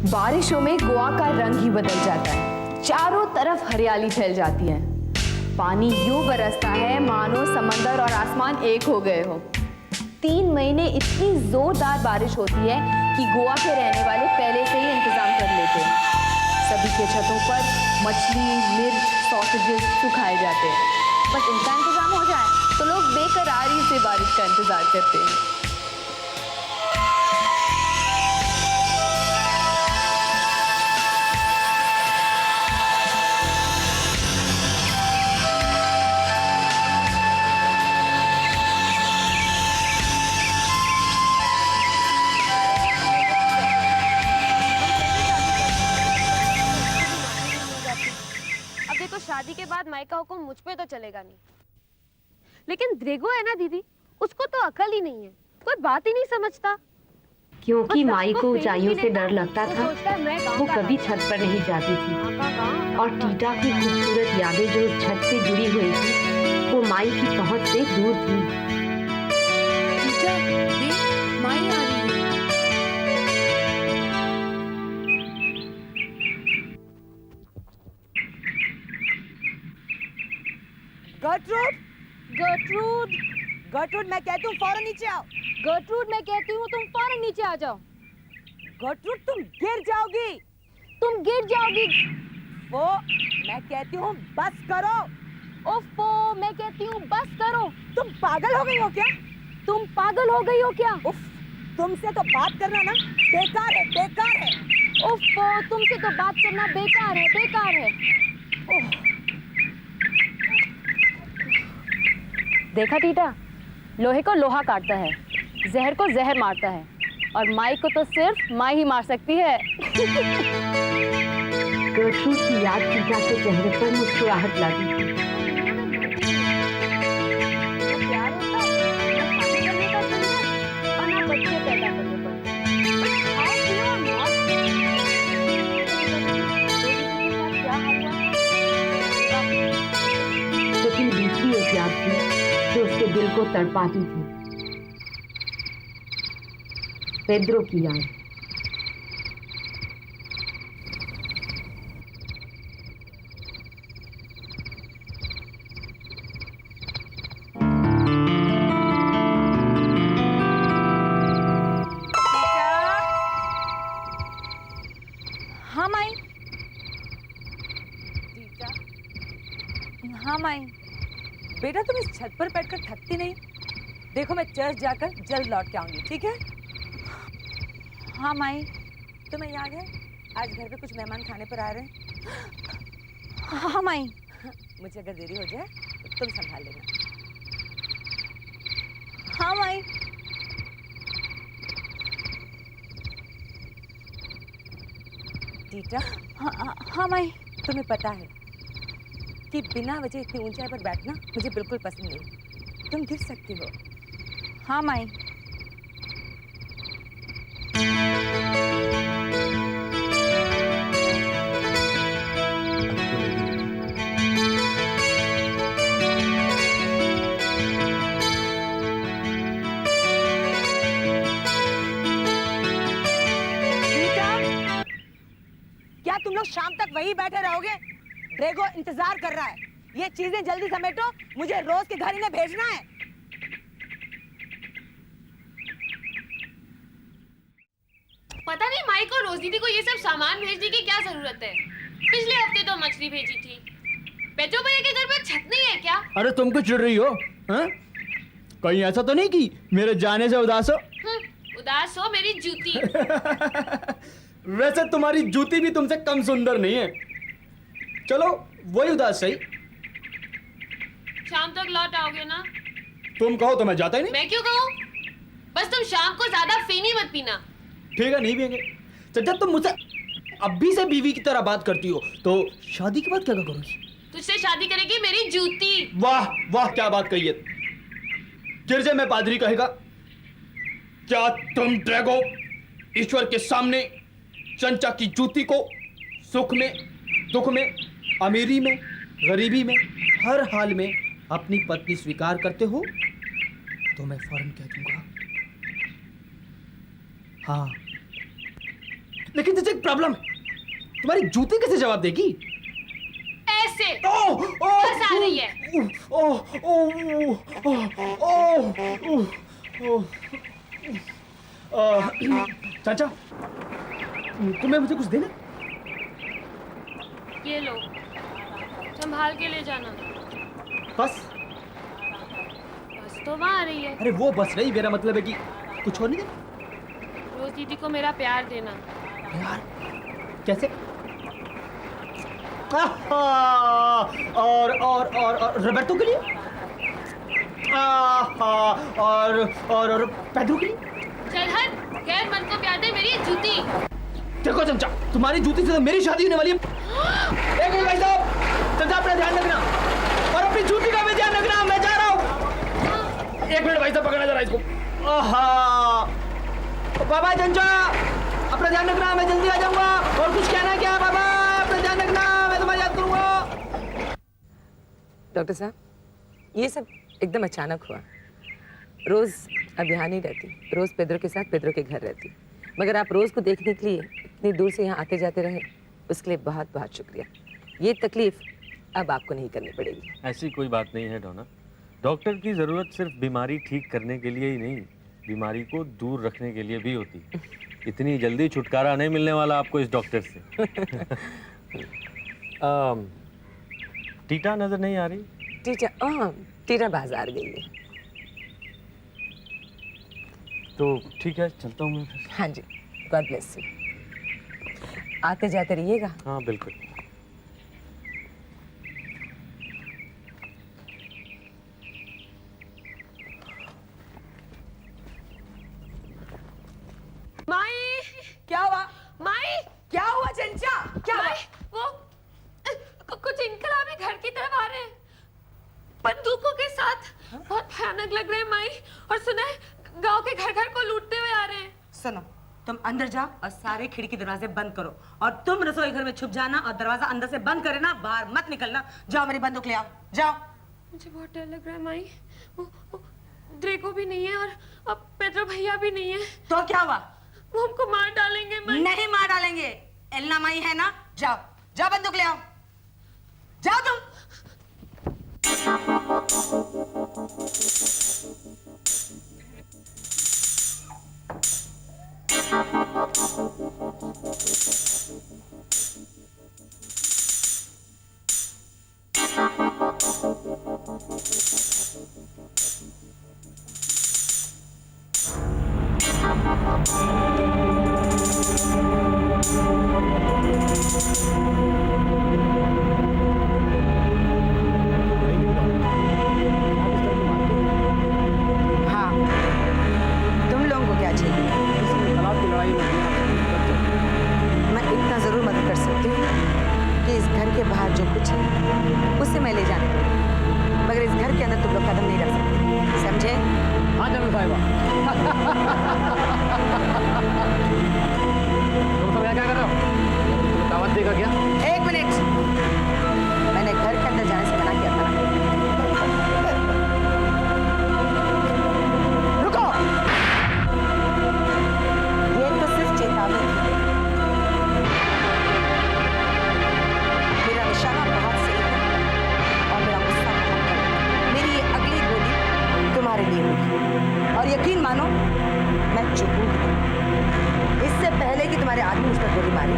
बारिशों में गोवा का रंग ही बदल जाता है, चारों तरफ हरियाली फैल जाती है, पानी यूं बरसता है मानो समंदर और आसमान एक हो गए हो। 3 महीने इतनी जोरदार बारिश होती है कि गोवा के रहने वाले पहले से ही इंतजाम कर लेते हैं। सभी के छतों पर मछली, मिर्च, सॉसेजेस सुखाए जाते हैं। बस इनका इंतजाम हो जाए तो लोग बेकरारी से बारिश का इंतजार करते हैं। शादी के बाद माई का हुक्म मुझ पे तो चलेगा नहीं, लेकिन ड्रेगो है ना दीदी, उसको तो अकल ही नहीं है, कोई बात ही नहीं समझता। क्योंकि माई को ऊंचाइयों से डर लगता था, वो कभी छत पर नहीं जाती थी और टीटा की खूबसूरत यादें जो छत से जुड़ी हुई थी वो माई की पहुंच से दूर थी। टीटा, देख, माई आ रही है। गर्ट्रूड, गर्ट्रूड, गर्ट्रूड, मैं कहती हूँ फौरन नीचे आओ। गर्ट्रूड, मैं कहती हूँ तुम फौरन नीचे आ जाओ। गर्ट्रूड, तुम गिर जाओगी। तुम गिर जाओगी। वो, मैं कहती हूँ बस करो। ओफो, मैं कहती हूँ बस करो। तुम पागल हो गई हो क्या? तुम पागल हो गई हो क्या? उफ, तुमसे तो बात करना ना बेकार है, बेकार है। ओफो, तुमसे तो बात करना बेकार है, बेकार है। ओह, देखा टीटा, लोहे को लोहा काटता है, जहर को जहर मारता है, और माई को तो सिर्फ माई ही मार सकती है। गर्ट्रूड की याद टीटा के चेहरे पर मुस्कुराहट लगी थी। प्यार होता है, ना शादी करने का झंझट और ना बच्चे पैदा करने पड़ते। बस खाओ पियो और मौज करो। क्या हुआ? लेकिन दूसरी एक याद थी जो उसके दिल को तड़पाती थी, पेड्रो की याद। हाँ माई। टीटा, हाँ माई। बेटा तुम इस छत पर बैठकर थकती नहीं? देखो मैं चर्च जाकर जल्द लौट के आऊंगी, ठीक है? हाँ माई। तुम्हें याद है आज घर पे कुछ मेहमान खाने पर आ रहे हैं? हाँ माई। मुझे अगर देरी हो जाए तो तुम संभाल लेना। हाँ माई। टीटा, हाँ माई। तुम्हें पता है कि बिना वजह इतनी ऊंचाई पर बैठना मुझे बिल्कुल पसंद नहीं। तुम गिर सकती हो। हाँ माई। क्या तुम लोग शाम तक वही बैठे रहोगे? ड्रेगो इंतजार कर रहा है। ये चीजें जल्दी समेटो, मुझे रोज के घर इन्हें भेजना है। पता नहीं माई को रोज दीदी को ये सब सामान भेजने की क्या जरूरत है। पिछले हफ्ते तो मछली भेजी थी। बेचो भैया के घर पे छत नहीं है क्या? अरे तुम क्यों चिढ़ रही हो? हाँ? कहीं ऐसा तो नहीं कि मेरे जाने से उदास हो? उदास हो मेरी जूती। वैसे तुम्हारी जूती भी तुमसे कम सुंदर नहीं है। चलो वही उदास सही। शाम तक लौट आओगे ना? तुम कहो तो मैं जाता ही नहीं। मैं क्यों कहूँ? बस तुम शाम को ज्यादा फेनी मत पीना। ठीक है, नहीं पियेंगे। जब तुम मुझसे अभी से बीवी की तरह बात करती हो तो शादी के बाद क्या करोगी? तुझसे शादी करेगी मेरी जूती। वाह वाह, क्या बात कही है। गिरजे में पादरी कहेगा, क्या तुम ड्रेगो ईश्वर के सामने चंचा की जूती को सुख में, दुख में, अमीरी में, गरीबी में, हर हाल में अपनी पत्नी स्वीकार करते हो? तो मैं फौरन कह दूंगा हाँ। लेकिन जैसे एक प्रॉब्लम है, तुम्हारी जूती कैसे जवाब देगी? ऐसे ओह बस आ रही है। चाचा, तुम्हें मुझे कुछ देना? ये लो, संभाल के ले जाना। बस? बस तो वहाँ आ रही है। अरे वो बस नहीं, मेरा मतलब है कि कुछ और नहीं देना? रोज दीदी को मेरा प्यार देना। यार कैसे? और रोबर्टो के लिए? और पेड्रो के लिए? चल हट, गैर मन को प्यार दे मेरी जूती। देखो चमचा, तुम्हारी जूती से तो मेरी शादी होने वाली है। एक मिनट भाई साहब, चमचा अपना ध्यान रखना और अपनी जूती का भी ध्यान रखना, मैं जा रहा हूँ। एक मिनट भाई साहब, पकड़ना जरा इसको। बाबा चमचा, अपना ध्यान रखना, मैं जल्दी आ जाऊंगा। और कुछ कहना है क्या बाबा? अपना ध्यान रखना, मैं तुम्हारी याद करूंगा। डॉक्टर साहब, ये सब एकदम अचानक हुआ। रोज अब यहाँ नहीं रहती, रोज पेड्रो के साथ पेड्रो के घर रहती। मगर आप रोज को देखने के लिए इतनी दूर से यहाँ आते जाते रहे, उसके लिए बहुत बहुत शुक्रिया। ये तकलीफ अब आपको नहीं करनी पड़ेगी। ऐसी कोई बात नहीं है डोना। डॉक्टर की ज़रूरत सिर्फ बीमारी ठीक करने के लिए ही नहीं, बीमारी को दूर रखने के लिए भी होती है। इतनी जल्दी छुटकारा नहीं मिलने वाला आपको इस डॉक्टर से। टीटा नजर नहीं आ रही? टीटा बाजार गई है। तो ठीक है, चलता हूँ मैं फिर। हाँ जी, गॉड ब्लेस यू। आते जाते रहिएगा। हाँ बिल्कुल। माई, क्या हुआ? माई, क्या हुआ चंचा? क्या हुआ? माई, वो कुछ इनकलाबी घर की तरफ आ रहे हैं, बंदूकों के साथ। बहुत भयानक लग रहे हैं माई। और सुना है गांव के घर घर को लूटते हुए आ रहे हैं। सुनो, तुम अंदर जाओ और सारे खिड़की दरवाजे बंद करो और तुम रसोई घर में छुप जाना और दरवाजा अंदर से बंद करे ना, बाहर मत निकलना। जाओ मेरी बंदूक ले आओ, जाओ। मुझे बहुत डर लग रहा है माई। वो ड्रेको भी नहीं है और अब पेड्रो भैया भी नहीं है। तो क्या हुआ? वो हमको मार डालेंगे माई। नहीं मार डालेंगे, एलना माई है ना। जाओ जाओ, बंदूक ले आओ, जाओ तुम। हाँ, तुम लोगों को क्या चाहिए? मैं इतना जरूर मदद कर सकती हूँ कि इस घर के बाहर जो कुछ है उसे मैं ले जाने दूँगी, मगर इस घर के अंदर तुम लोग कदम नहीं रख सकते, समझे? हाँ जनरल साहिबा। तुम सब यहाँ क्या कर रहे हो? तुम्हें दावत देगा क्या? एक मिनट, मैंने घर के अंदर जाने से मना किया था ना। रुको, ये तो सिर्फ चेतावनी थी। मेरा निशाना बहुत सही है और मेरा गुस्सा बहुत कम है। मेरी ये अगली गोली तुम्हारे लिए होगी और यकीन मानो मैं चुपूंगी नहीं। इससे पहले कि तुम्हारे आदमी उस पर गोली मारे,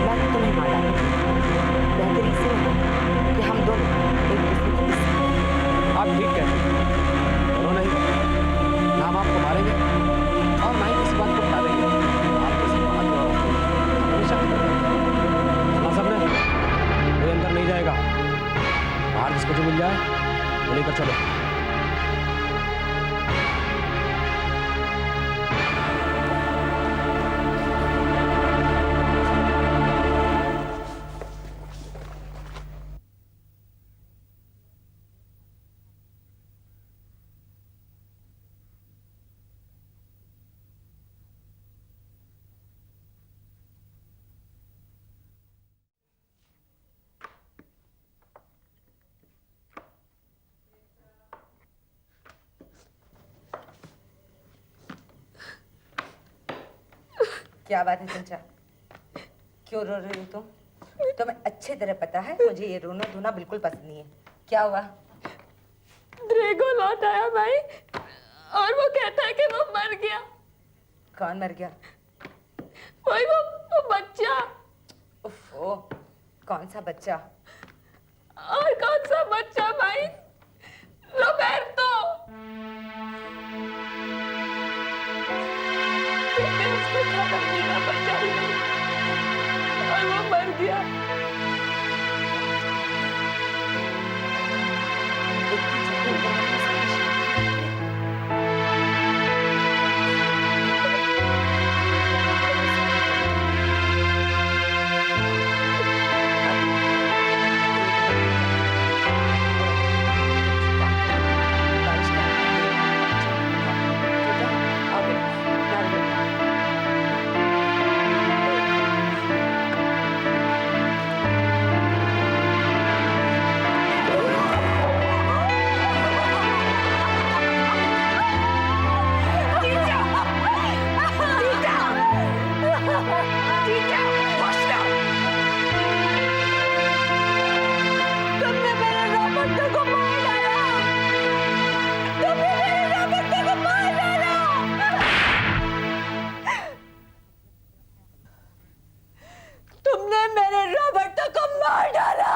मैं तुम्हें मार डालूंगी। बेहतर इससे है कि हम दोनों एक दूसरे की किसी आप ठीक कहते हैं। उन्होंने ही ना हम आपको मारेंगे और ना ही किसी बात को बता देंगे। आप किसी को हाथ लगाओ, हमेशा सुना सबने? कोई अंदर नहीं जाएगा, बाहर जिसको जो मिल जाए वो लेकर चलो। क्या बात है चंचा? क्यों रो रही हो तुम? तुम्हें अच्छे तरह पता है मुझे ये रोना धोना बिल्कुल पसंद नहीं है। क्या हुआ? ड्रेगो लौट आया माई और वो कहता है कि वो मर गया। कौन मर गया? वही वो बच्चा। उफ़ो, कौन सा बच्चा? और कौन सा बच्चा माई? रोबर्टो। उसको खाना पीना बचा नहीं और वो मर गया। तुमने मेरे रॉबर्टो को मार डाला।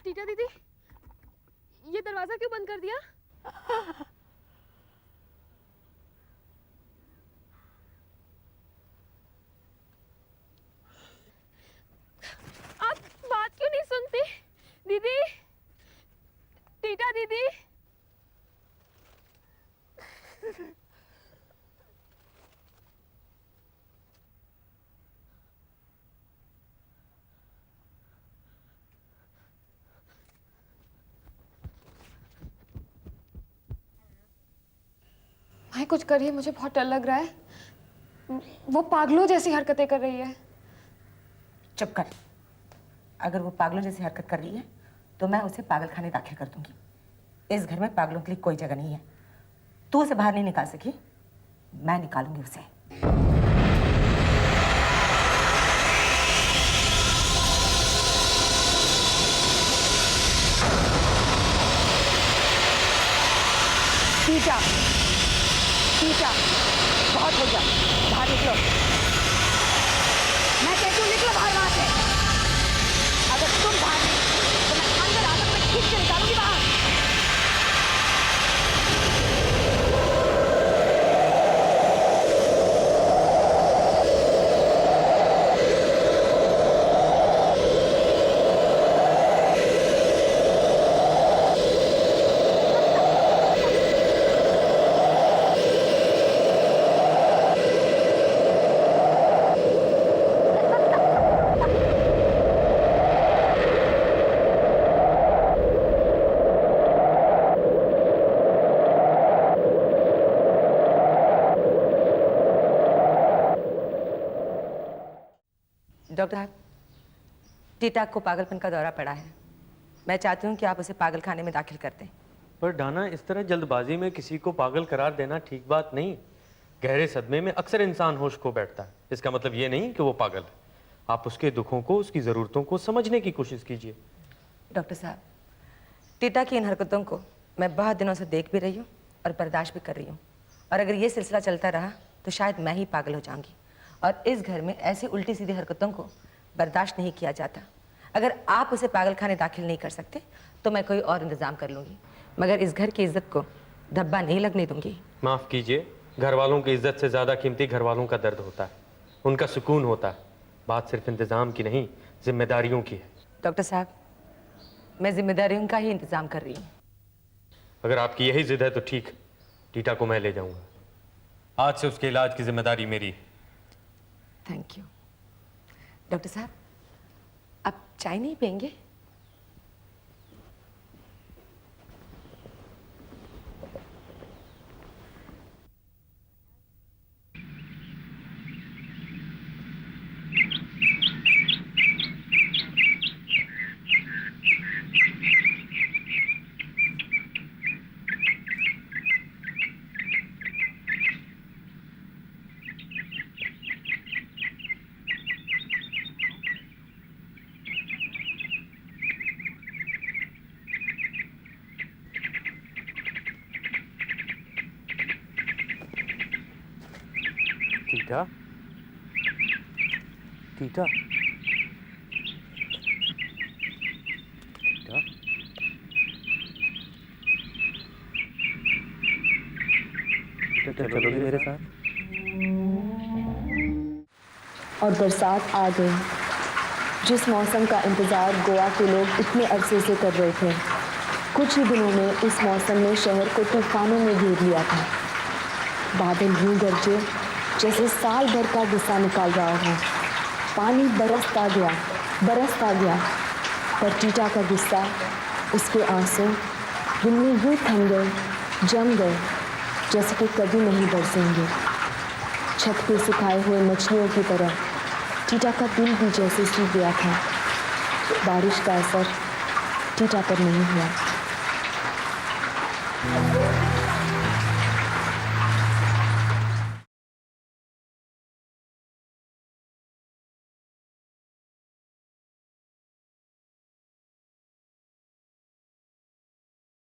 टीटा दीदी, ये दरवाजा क्यों बंद कर दिया? आप बात क्यों नहीं सुनती? दीदी, टीटा दीदी। भाई कुछ करिए, मुझे बहुत डर लग रहा है। वो पागलों जैसी हरकतें कर रही है। चुप कर। अगर वो पागलों जैसी हरकत कर रही है तो मैं उसे पागलखाने दाखिल कर दूंगी। इस घर में पागलों के लिए कोई जगह नहीं है। तू उसे बाहर नहीं निकाल सकी, मैं निकालूंगी उसे। टीटा, टीटा, बहुत हो गया, बाहर निकलो। मैं कहती हूँ निकलो बाहर वहां से। अगर तुम बाहर नहीं तो मैं अंदर आकर मैं खींच के निकालूंगी बाहर। डॉक्टर साहब, टीटा को पागलपन का दौरा पड़ा है। मैं चाहती हूँ कि आप उसे पागल खाने में दाखिल कर दें। पर डाना, इस तरह जल्दबाजी में किसी को पागल करार देना ठीक बात नहीं। गहरे सदमे में अक्सर इंसान होश खो बैठता है। इसका मतलब ये नहीं कि वो पागल है। आप उसके दुखों को, उसकी ज़रूरतों को समझने की कोशिश कीजिए। डॉक्टर साहब, टीटा की इन हरकतों को मैं बहुत दिनों से देख भी रही हूँ और बर्दाश्त भी कर रही हूँ, और अगर ये सिलसिला चलता रहा तो शायद मैं ही पागल हो जाऊंगी। और इस घर में ऐसी उल्टी सीधी हरकतों को बर्दाश्त नहीं किया जाता। अगर आप उसे पागल खाने दाखिल नहीं कर सकते तो मैं कोई और इंतज़ाम कर लूँगी, मगर इस घर की इज्जत को धब्बा नहीं लगने दूंगी। माफ़ कीजिए, घर वालों की इज्जत से ज़्यादा कीमती घर वालों का दर्द होता है, उनका सुकून होता है। बात सिर्फ इंतज़ाम की नहीं, जिम्मेदारियों की है। डॉक्टर साहब, मैं जिम्मेदारियों का ही इंतज़ाम कर रही हूँ। अगर आपकी यही जिद है तो ठीक, टीटा को मैं ले जाऊंगा। आज से उसके इलाज की जिम्मेदारी मेरी है। Thank you. डॉक्टर साहब, आप चाय नहीं पियेंगे? टीटा, टीटा, टीटा, चलोगे मेरे साथ? और बरसात आ गई, जिस मौसम का इंतज़ार गोवा के लोग इतने अरसे से कर रहे थे। कुछ ही दिनों में इस मौसम ने शहर को तूफानों में घेर लिया था। बादल यूं गरजे जैसे साल भर का गुस्सा निकाल रहा हो। पानी बरसता गया, पर टीटा का गुस्सा, उसके आंसू दिल में यूं थम गए, जम गए, जैसे कि कभी नहीं बरसेंगे। छत पे सुखाए हुए मछलियों की तरह टीटा का दिल भी जैसे सूख गया था। बारिश का असर टीटा पर नहीं हुआ।